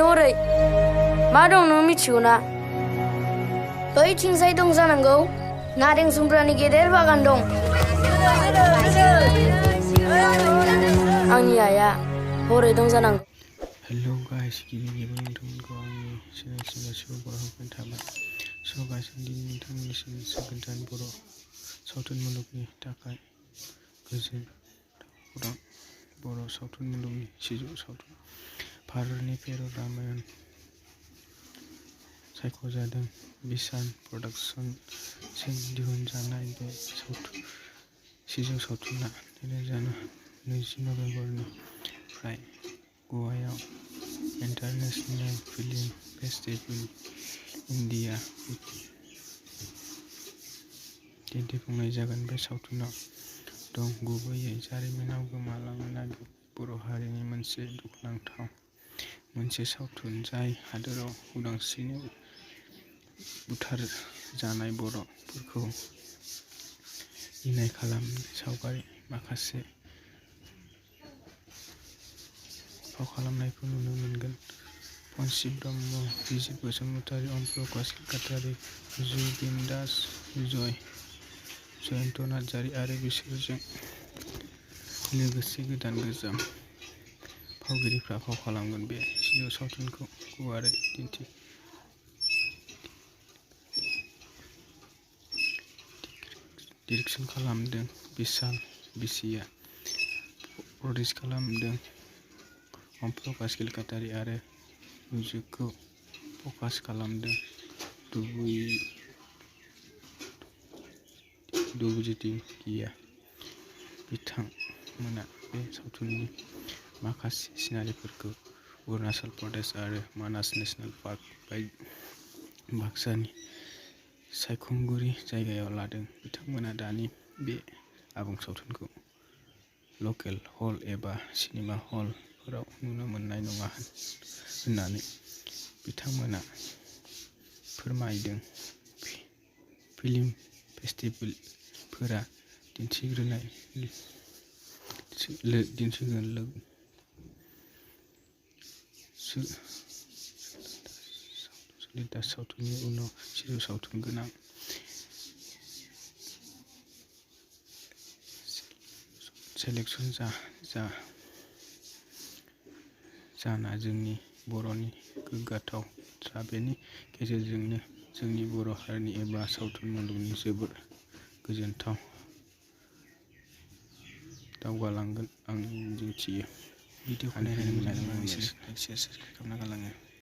हरै मा दं नों मिथिगौ ना? बैथिंजाय दं जानांगौ नारें जुमब्रानि गेदेर बागान दं। आंनि आइया हरै दं जानांगौ। हेलौ गाइस, गिबि नोंथांमोनखौ आंनि चेनेलसिम गासिबो बरायहरनाय थाबाय। स' गाइस, दिनै नोंथांमोननिसिम गोदान बर' सावथुन मुलुगनि थाखाय गोजोन खौरां। बर' सावथुन मुलुगनि सिजौ सावथुन भारतनि पेर'रामायण सायख'जादों। विशाल प्रडाक्शन्सजों दिहुनजानाय बे सिजौ सावथुना 2020 नबेम्बरनिफ्राय गवायाव इन्टारनेशनेल फिल्म फेस्टिभेल इन्डिया दिन्थिफुंनाय जागोन। बे सावथुनाव दं गुबैयै जारिमिनाव गोमालांनो नागिरनाय बर' हारिनि मोनसे दुखुनांथाव मोनसे सावथुन, जाय हादोराव उदांस्रिनि बुथारजानाय बर'फोरखौ इनाय खालामनाय सावगारि। माखासे फाव खालामनायखौ नुनो मोनगोन। पनसि ब्रह्म, बिजित बसुमतारी, अम प्रकाश कटारी, जुबिन दास, जयन्त नार्जारी आरो बिसोरजों लोगोसे गोदान गोजाम फावगिरिफ्रा फाव खालामगोन। बे सिजौ सावथुनखौ गुवारै डिरेक्सन खालामदों विशाल बिसिया, प्रडिउस खालामदों अम प्रकाश कटारी आरो मिउजिकखौ फकास खालामदों दुबुजित-गिया। बिथांमोना बे सावथुननि माखासे सिनारिफोरखौ अरुणाचल प्रदेश आरो मानास नेशनेल पार्क बाक्सानि सायखंगुरि जायगायाव लादों। बिथांमोना दानि बे आबुं सावथुनखौ लकेल हल एबा सिनेमा हलफोराव नुनो मोननाय नङा होननानै बिथांमोना फोरमायदों। फिल्म फेस्टिभेलफोरा दिन्थिगोन। सोलिदा सावथुननि उनाव सिजौ सावथुन गोनां सेलेक्शन जाना जोंनि बर'नि गोग्गाथाव बाथ्रा। बेनि गेजेरजोंनो जोंनि बर' हारिनि एबा सावथुन मुलुगनि जोबोर गोजोनथाव दावगालांगोन आं मिजिंथियो। भिडिअखौ नायनानै मोजां मोनोब्ला लाइक, शेयार, साबस्क्राइब खालामना गालाङो।